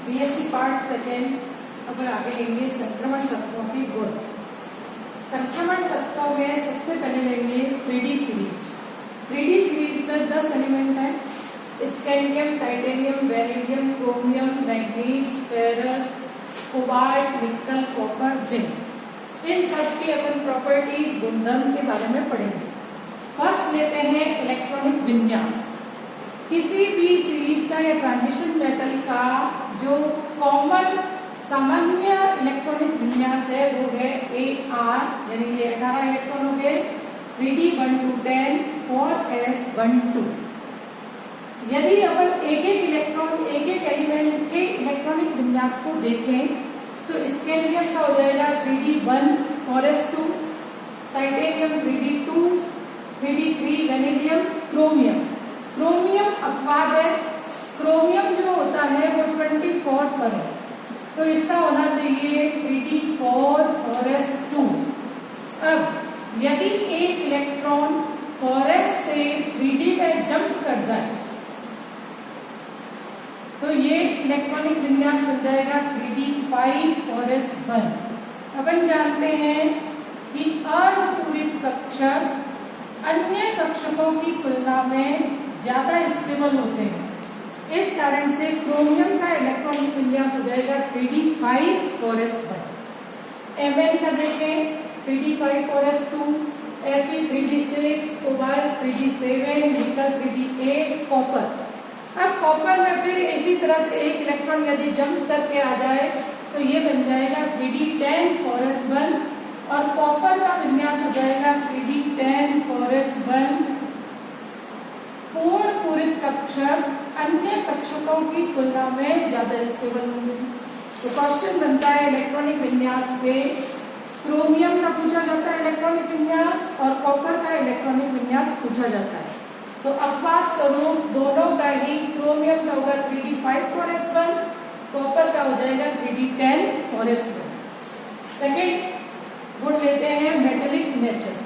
BSc part second. अब आगे लेंगे संक्रमण तत्वों के गुण। संक्रमण तत्वों में सबसे पहले लेंगे 3D सीरीज। 3D सीरीज में 10 एलिमेंट है। Scandium, titanium, beryllium, chromium, manganese, ferrous, cobalt, निकल, कॉपर, जिंक। इन सब की अपन प्रॉपर्टीज, गुणधर्म के बारे में पढ़ेंगे। फर्स्ट लेते हैं इलेक्ट्रॉनिक विन्यास। किसी भी सीरीज का या ट्रांजिशन मेटल का जो कॉमन सामान्य इलेक्ट्रॉनिक विन्यास है वो है AR, यानी ये 18 इलेक्ट्रॉन हो गए। 3D 1 to 10, 4s 1 2। यदि अपन एक एक इलेक्ट्रॉन, एक एक एलिमेंट के इलेक्ट्रॉनिक विन्यास को देखें तो स्कैंडियम का हो जाएगा 3D 1, 4s 2, titanium 3D 2, 3D 3, vanadium, chromium. Chromium अपवाद है। क्रोमियम जो होता है वो 24 पर है, तो इसका होना चाहिए 3D 4, 4s 2। अब यदि एक इलेक्ट्रॉन 4s से 3D में जंप कर जाए तो ये इलेक्ट्रॉनिक विन्यास बन जाएगा 3D 5, 4s 1। अपन जानते हैं कि अर्धपूरित कक्षक अन्य कक्षकों की तुलना में ज्यादा स्टेबल होते हैं। इस कारण से क्रोमियम का इलेक्ट्रॉनिक विन्यास हो जाएगा 3D 5, 4s 1। Mn का देखें 3D 5, 4s 2, Fe 3D 6, cobalt 3D 7, निकल 3D 8, कॉपर। अब कॉपर में फिर इसी तरह से एक इलेक्ट्रॉन यदि जंप करके आ जाए तो ये बन जाएगा 3D 10, 4s 1, और कॉपर का विन्यास हो जाएगा 3D 10, 4s 1। पूर्ण पूरित कक्षक अन्य कक्षकों की तुलना में ज्यादा स्टेबल होंगे। तो क्वेश्चन बनता है इलेक्ट्रॉनिक विन्यास पे क्रोमियम का पूछा जाता है इलेक्ट्रॉनिक विन्यास, और कॉपर का इलेक्ट्रॉनिक विन्यास पूछा जाता है। तो अपवाद स्वरूप दोनों का ही, क्रोमियम का होगा 3D 5, 4s 1, कॉपर का हो जाएगा 3D 10, 4s 1। सेकेंड गुण लेते हैं मेटेलिक नेचर।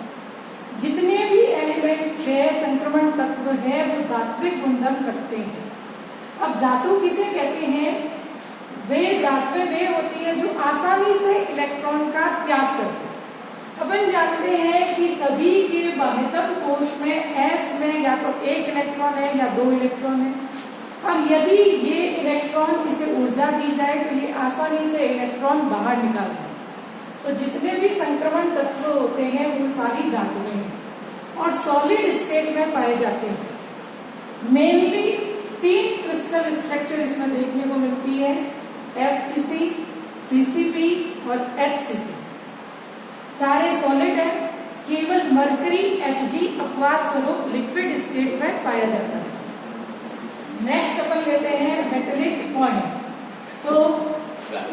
जितने भी एलिमेंट है, संक्रमण तत्व है, वो धात्विक गुणधर्म रखते हैं। अब धातु किसे कहते हैं? वे धातुएं वे होती है जो आसानी से इलेक्ट्रॉन का त्याग करते हैं। अपन जानते हैं कि सभी के बाह्यतम कोश में S में या तो एक इलेक्ट्रॉन है या दो इलेक्ट्रॉन है, और यदि ये इलेक्ट्रॉन इसे ऊर्जा दी जाए तो ये आसानी से इलेक्ट्रॉन बाहर निकाल दें। तो जितने भी संक्रमण तत्व होते हैं वो सारी धातुएं हैं और सॉलिड स्टेट में पाए जाते हैं। मेनली 3 क्रिस्टल स्ट्रक्चर इसमें देखने को मिलती है, FCC, CCP और HCP। सारे सॉलिड है, केवल मरकरी Hg अपवाद स्वरूप लिक्विड स्टेट में पाया जाता है। नेक्स्ट अपन लेते हैं मेटेलिक पॉइंट। तो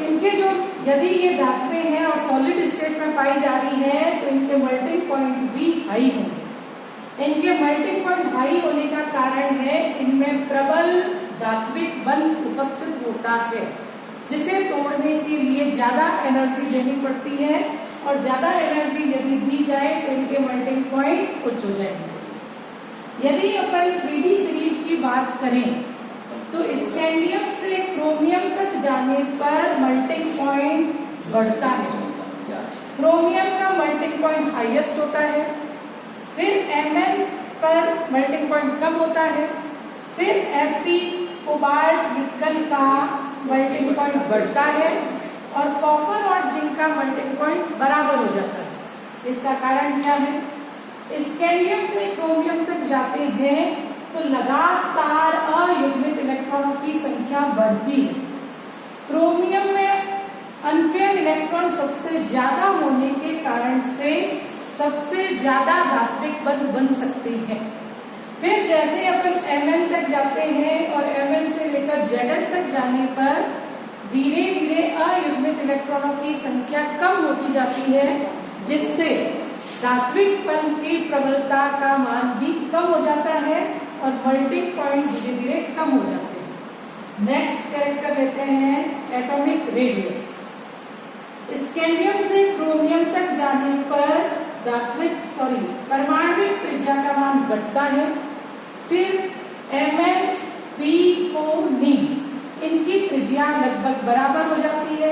इनके जो, यदि ये धातुएं हैं और सॉलिड स्टेट में पाई जा रही है तो इनके मेल्टिंग पॉइंट भी हाई होंगे। इनके मेल्टिंग पॉइंट हाई होने का कारण है इनमें प्रबल धात्विक बंध उपस्थित होता है, जिसे तोड़ने के लिए ज्यादा एनर्जी देनी पड़ती है, और ज्यादा एनर्जी यदि दी जाए तो इनके मेल्टिंग पॉइंट उच्च हो जाएंगे। यदि अपन 3D सीरीज की बात करें तो स्कैंडियम से क्रोमियम तक जाने पर मेल्टिंग पॉइंट बढ़ता है। क्रोमियम का मेल्टिंग पॉइंट हाईएस्ट होता है, फिर Mn पर मेल्टिंग पॉइंट कम होता है, फिर Fe, कोबाल्ट, निकल का मेल्टिंग पॉइंट बढ़ता है, और कॉपर और जिंक का मेल्टिंग पॉइंट बराबर हो जाता है। इसका कारण क्या है? स्कैंडियम से क्रोमियम तक जाते हैं तो लगातार अयुग्मित इलेक्ट्रॉनों की संख्या बढ़ती है। क्रोमियम में अनपेयर इलेक्ट्रॉन सबसे ज्यादा होने के कारण से सबसे ज्यादा धात्विक बंध बन सकते हैं। फिर जैसे अपन Mn तक जाते हैं और Mn से लेकर Zn तक जाने पर धीरे धीरे अयुग्मित इलेक्ट्रॉनों की संख्या कम होती जाती है, जिससे धात्विक बंध की प्रबलता का मान भी कम हो जाता है और मेल्टिंग पॉइंट धीरे धीरे कम हो जाते हैं। नेक्स्ट कैरेक्टर लेते हैं एटॉमिक रेडियस। स्कैंडियम से क्रोमियम तक जाने पर परमाणविक त्रिज्या का मान घटता है। फिर Mn, Phi, Co, Ni इनकी त्रिज्या लगभग बराबर हो जाती है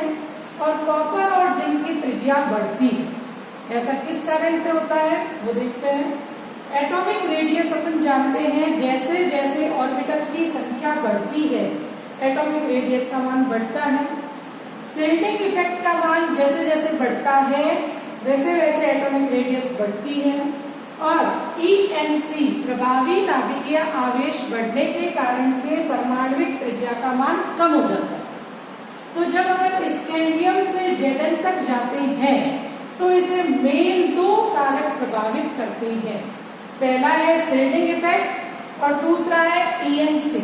और कॉपर और जिंक की त्रिज्या बढ़ती है। ऐसा किस कारण से होता है वो देखते हैं। एटॉमिक रेडियस अपन जानते हैं जैसे जैसे ऑर्बिटल की संख्या बढ़ती है एटॉमिक रेडियस का मान बढ़ता है। शेल्डिंग इफेक्ट का मान जैसे जैसे बढ़ता है वैसे वैसे एटॉमिक रेडियस बढ़ती है और ENC प्रभावी नाभिकीय आवेश बढ़ने के कारण से परमाणविक त्रिज्या का मान कम हो जाता है। तो जब अगर स्कैंडियम से Zn तक जाते हैं तो इसे मेन दो कारक प्रभावित करते हैं। पहला है शेल्डिंग इफेक्ट और दूसरा है ENC।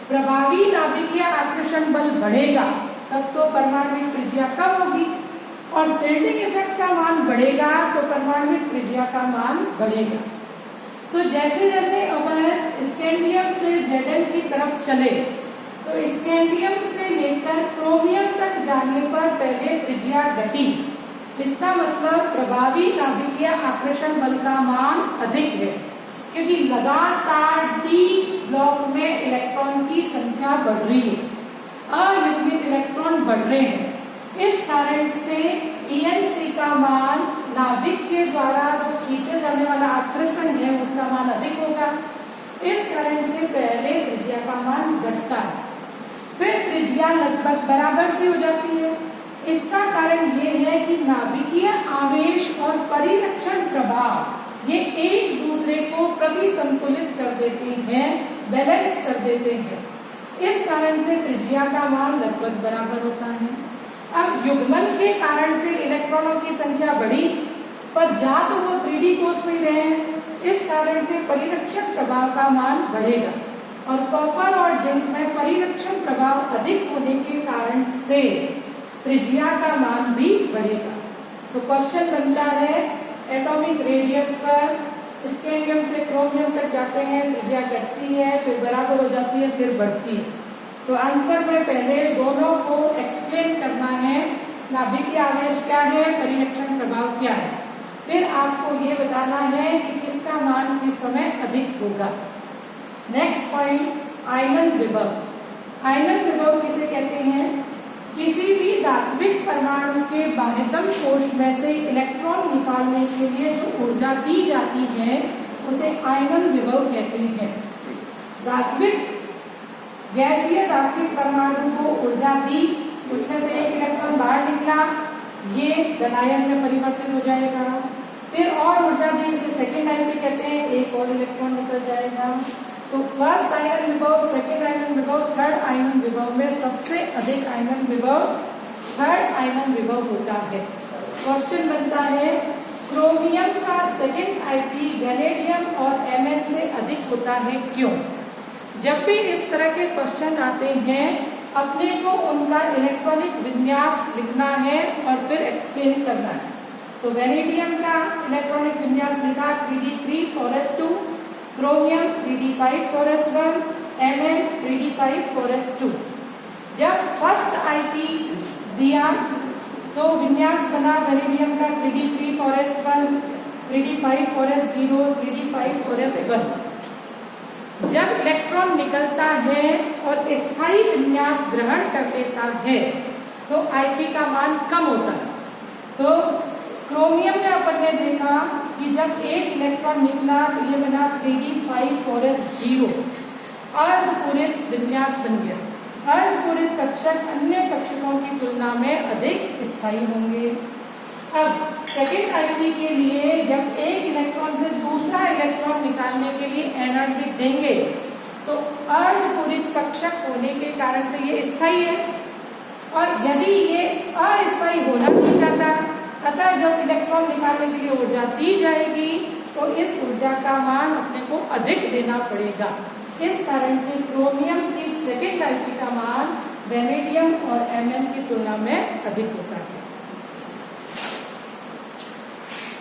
प्रभावी नाभिकीय आकर्षण बल बढ़ेगा तब तो परमाणविक त्रिज्या कम होगी और शेल्डिंग इफेक्ट का मान बढ़ेगा तो परमाणविक त्रिज्या का मान बढ़ेगा। तो जैसे जैसे अपन स्कैंडियम से Zn की तरफ चले तो स्कैंडियम से लेकर क्रोमियम तक जाने पर पहले त्रिज्या घटी। इसका मतलब प्रभावी नाभिकीय आकर्षण बल का मान अधिक है क्योंकि लगातार d ब्लॉक में इलेक्ट्रॉन की संख्या बढ़ रही है, अयुग्मित इलेक्ट्रॉन बढ़ रहे हैं। इस कारण से ENC का मान नाभिक के द्वारा जो खींचे जाने वाला आकर्षण है उसका मान अधिक होगा। इस कारण से पहले त्रिज्या का मान घटता है फिर त्रिज्या लगभग बराबर सी हो जाती है। इसका कारण ये है कि नाभिकीय आवेश और परिरक्षण प्रभाव ये एक दूसरे को प्रति संतुलित कर देते हैं, बैलेंस कर देते हैं। इस कारण से त्रिज्या का मान लगभग बराबर होता है। अब युग्मन के कारण से इलेक्ट्रॉनों की संख्या बढ़ी पर जा तो वो 3D कोष में रहे हैं, इस कारण से परिरक्षण प्रभाव का मान बढ़ेगा और कॉपर और जिंक में परिरक्षण प्रभाव अधिक होने के कारण से त्रिज्या का मान भी बढ़ेगा। तो क्वेश्चन बनता है एटॉमिक रेडियस पर स्कैंडियम से क्रोमियम तक जाते हैं त्रिज्या घटती है फिर बराबर हो जाती है फिर बढ़ती है। तो आंसर में पहले दोनों को एक्सप्लेन करना है, नाभिकीय आवेश क्या है, परिरक्षण प्रभाव क्या है, फिर आपको ये बताना है कि किसका मान किस समय अधिक होगा। नेक्स्ट पॉइंट, आयनन विभव। आयनन विभव किसे कहते हैं? किसी भी धात्विक परमाणु के बाह्यतम कोश में से इलेक्ट्रॉन निकालने के लिए जो ऊर्जा दी जाती है उसे आयनन विभव कहते हैं। धात्विक गैसीय धात्विक परमाणु को ऊर्जा दी, उसमें से एक इलेक्ट्रॉन बाहर निकला, ये धनायन में परिवर्तित हो जाएगा। फिर और ऊर्जा दी, इसे सेकेंड आयन कहते हैं, एक और इलेक्ट्रॉन निकल जाएगा। तो फर्स्ट आयनन विभव, सेकेंड आयनन विभव, थर्ड आयनन विभव में सबसे अधिक आयनन विभव थर्ड आयनन विभव होता है। क्वेश्चन बनता है क्रोमियम का सेकेंड आईपी वैनेडियम और Mn से अधिक होता है, क्यों? जब भी इस तरह के क्वेश्चन आते हैं अपने को उनका इलेक्ट्रॉनिक विन्यास लिखना है और फिर एक्सप्लेन करना है। तो वैनेडियम का इलेक्ट्रॉनिक विन्यास लिखा 3d3 4s2, chromium 3d5 4s1, Mn 3d5 4s2। जब फर्स्ट आईपी दिया तो विन्यास बना वैनेडियम का 3d3 4s1, 3d5 4s0, 3d5 4s1। जब इलेक्ट्रॉन निकलता है और स्थायी विन्यास ग्रहण कर लेता है तो आईपी का मान कम होता है। तो क्रोमियम में अपन ने देखा कि जब एक इलेक्ट्रॉन निकला तो ये बना 3d5 4s0, अर्धपूरित विन्यास बन गया। अर्धपूरित कक्षक अन्य कक्षकों की तुलना में अधिक स्थायी होंगे। अब सेकेंड आईपी के लिए जब एक इलेक्ट्रॉन से दूसरा इलेक्ट्रॉन निकालने के लिए एनर्जी देंगे तो अर्धपूरित कक्षक होने के कारण से ये स्थायी है, और यदि ये अस्थायी होना नहीं चाहता, अतः जब इलेक्ट्रॉन निकालने के लिए ऊर्जा दी जाएगी तो इस ऊर्जा का मान अपने को अधिक देना पड़ेगा। इस कारण से क्रोमियम की सेकेंड आईपी का मान वैनेडियम और Mn की तुलना में अधिक होता है।